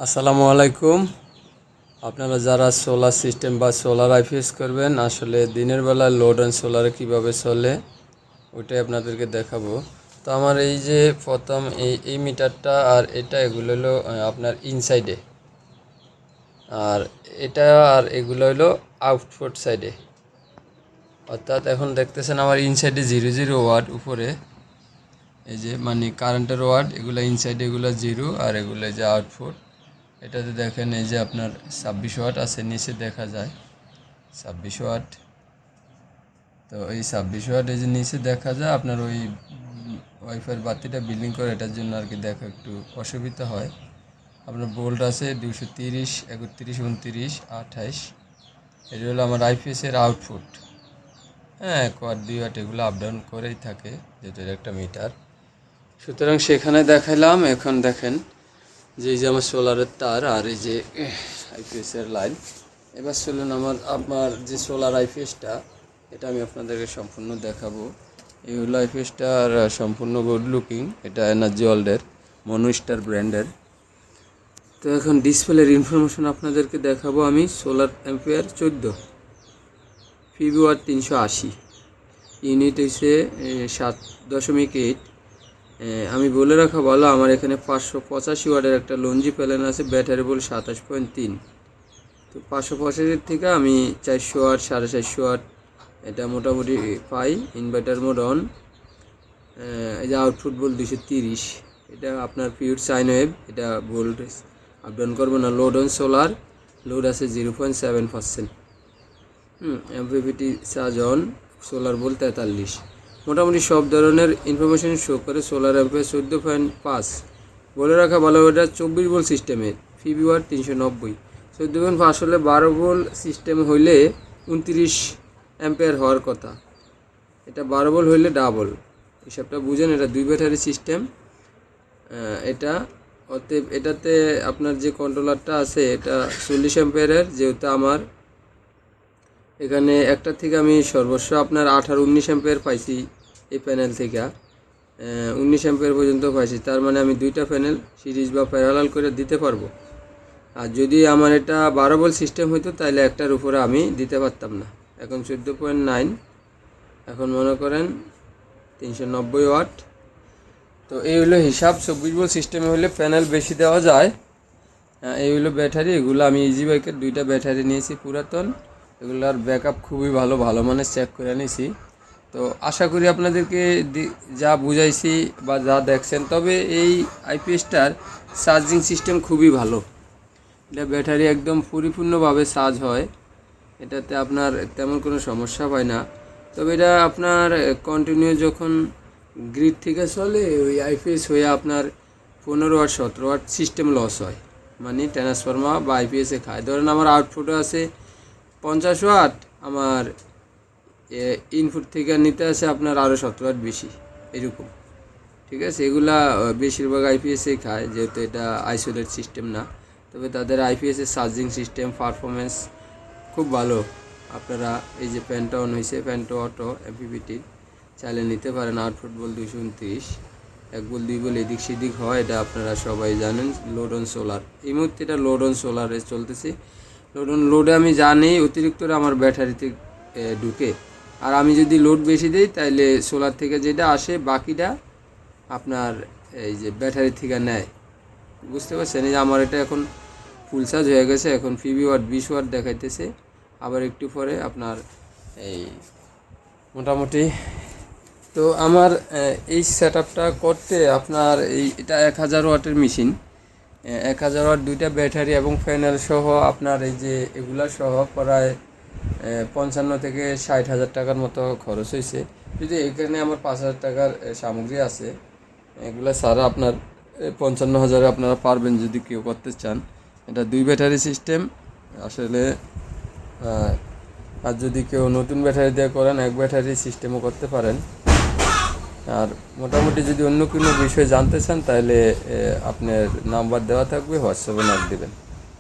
আসসালামু আলাইকুম। আপনারা যারা সোলার সিস্টেম বা সোলার আইপিএস করবেন, আসলে দিনের বেলা লোড অ্যান্ড সোলারে কীভাবে চলে ওইটাই আপনাদেরকে দেখাবো। তো আমার এই যে প্রথম এই মিটারটা আর এটা এগুলো হলো আপনার ইনসাইডে, আর এটা আর এগুলো হলো আউটপুট সাইডে। অর্থাৎ এখন দেখতেছেন আমার ইনসাইডে 0 0 ওয়াট উপরে, এই যে মানে কারেন্টের ওয়াট, এগুলো ইনসাইডে এগুলো 0 আর এগুলো যে আউটপুট। এটাতে দেখেন এই যে আপনার 26 ওয়াট আছে, নিচে দেখা যায় 26 ওয়াট। তো এই 26 ওয়াট এই যে নিচে দেখা যায়, আপনার ওই ওয়াইফাইয়ের বাতিটা বিলিং করে, এটার জন্য আর কি দেখা একটু অসুবিধা হয়। আপনার ভোল্ট আছে 230, 31, 29, 28। এটা হলো আমার আইপিএসের আউটপুট। হ্যাঁ, 1 ওয়াট 2 ওয়াট এগুলো আপ ডাউন করেই থাকে, যেহেতু এটা একটা মিটার। সুতরাং সেখানে দেখাইলাম। এখন দেখেন যে এই যে আমার সোলারের তার আর এই যে আইপিএসের লাইন। এবার চলুন আমার যে সোলার আইপিএসটা, এটা আমি আপনাদেরকে সম্পূর্ণ দেখাবো। এই হলো আইপিএসটার সম্পূর্ণ গুড লুকিং। এটা এনার্জি ওয়ার্ল্ডের মনোস্টার ব্র্যান্ডের। তো এখন ডিসপ্লের ইনফরমেশন আপনাদেরকে দেখাবো আমি। Solar ampere 14, PV watt 380, unit হচ্ছে 7.8। আমি বলে রাখা ভালো, আমার এখানে 585 ওয়াটের একটা লঞ্জি প্যানেল আছে, ব্যাটারি বল 27.3। তো 585 থেকে আমি 400 ওয়াট 450 ওয়াট এটা মোটামুটি পাই। Inverter mode on. এই যে আউটপুট বল 230, এটা আপনার পিওর সাইন ওয়েভ। এটা ভোল্টেজ আপ ডাউন করবো না। লোড অন সোলার, লোড আছে 0.7%। এমপিপিটি চার্জ অন, সোলার বল 43। মোটামুটি সব ধরনের ইনফরমেশন শো করে। Solar ampere 14.5। বলে রাখা ভালো, এটা 24 ভোল্ট সিস্টেমের, পিভি ওয়াট 390। 14.5 হলে 12 ভোল্ট সিস্টেম হইলে 29 অ্যাম্পিয়ার হওয়ার কথা। এটা 12 ভোল্ট হইলে ডাবল। হিসাবটা বুঝেন, এটা 2 ব্যাটারি সিস্টেম। এটা অতএব এটাতে আপনার যে কন্ট্রোলারটা আছে এটা 40 অ্যাম্পিয়ারের। যেহেতু আমার এখানে একটা থেকে আমি সর্বোচ্চ আপনার 18-19 অ্যাম্পিয়ার পাইছি এই প্যানেল থেকে, 19 অ্যাম্পিয়ার পর্যন্ত পাইছি। তার মানে আমি 2টা প্যানেল সিরিজ বা প্যারালাল করে দিতে পারবো। আর যদি আমার এটা 12 ভোল্ট সিস্টেম হইতো তাহলে একটার উপরে আমি দিতে পারতাম না। এখন 14.9, এখন মনে করেন 390 ওয়াট। তো এই হলো হিসাব। 24 ভোল্ট সিস্টেমে হলে প্যানেল বেশি দেওয়া যায়। এই হলো ব্যাটারি। এগুলো আমি ইজি বাইকের 2টা ব্যাটারি নিয়েছি পুরাতন। এগুলার ব্যাকআপ খুবই ভালো, ভালো মানে চেক করে নিয়েছি। তো আশা করি আপনাদেরকে যা বুঝাইছি বা যা দেখছেন। তবে এই আইপিএসটার চার্জিং সিস্টেম খুবই ভালো। এটা ব্যাটারি একদম পরিপূর্ণভাবে চার্জ হয়, এটাতে আপনার তেমন কোনো সমস্যা হয় না। তবে এটা আপনার কন্টিনিউ যখন গ্রিড থেকে চলে, ওই আইপিএস হয়ে আপনার 15 ওয়াট 17 ওয়াট সিস্টেম লস হয়, মানে ট্রান্সফরমার বা আইপিএসে খায়। ধরেন আমার আউটপুটও আছে 50 ওয়াট, আমার ইনপুট থেকে নিতে আসে আপনার আরও 17 ওয়াট বেশি, এরকম। ঠিক আছে, এগুলা বেশিরভাগ আইপিএসেই খায়, যেহেতু এটা আইসোলেট সিস্টেম না। তবে তাদের আইপিএসের চার্জিং সিস্টেম পারফরমেন্স খুব ভালো। আপনারা এই যে ফ্যানটা অন হয়েছে, ফ্যানটা অটো এমপিপিটির, চালিয়ে নিতে পারেন। আউটপুট বল 229, 1 ভোল্ট 2 ভোল্ট এদিক সেদিক হয়, এটা আপনারা সবাই জানেন। লোড অন সোলার, এই মুহূর্তে এটা লোড অন সোলারে চলতেছে। লোডে আমি জানি অতিরিক্ত আমার ব্যাটারিতে ঢুকে, আর আমি যদি লোড বেশি দিই তাহলে সোলার থেকে যেটা আসে বাকিটা আপনার এই যে ব্যাটারি থেকে নেয়। বুঝতে পারছেন? এই যে আমার এটা এখন ফুল চার্জ হয়ে গেছে, এখন পিভি ওয়াট 20 ওয়াট দেখাইতেছে। আবার একটু পরে আপনার এই মোটামুটি। তো আমার এই সেট আপটা করতে আপনার এটা 1000 ওয়াটের মেশিন, 1000 ওয়াট 2টা ব্যাটারি এবং প্যানেল সহ আপনার এই যে এগুলা সহ প্রায় 55 থেকে 60 হাজার টাকার মতো খরচ হয়েছে। যদি এখানে আমার 5,000 টাকার সামগ্রী আছে, এগুলো ছাড়া আপনার 55,000 আপনারা পারবেন যদি কেউ করতে চান। এটা 2 ব্যাটারি সিস্টেম আসলে। আর যদি কেউ নতুন ব্যাটারি দিয়ে করেন, 1 ব্যাটারি সিস্টেমও করতে পারেন। আর মোটামুটি যদি অন্য কোনো বিষয় জানতে চান তাহলে আপনার নাম্বার দেওয়া থাকবে, হোয়াটসঅ্যাপে নক দেবেন।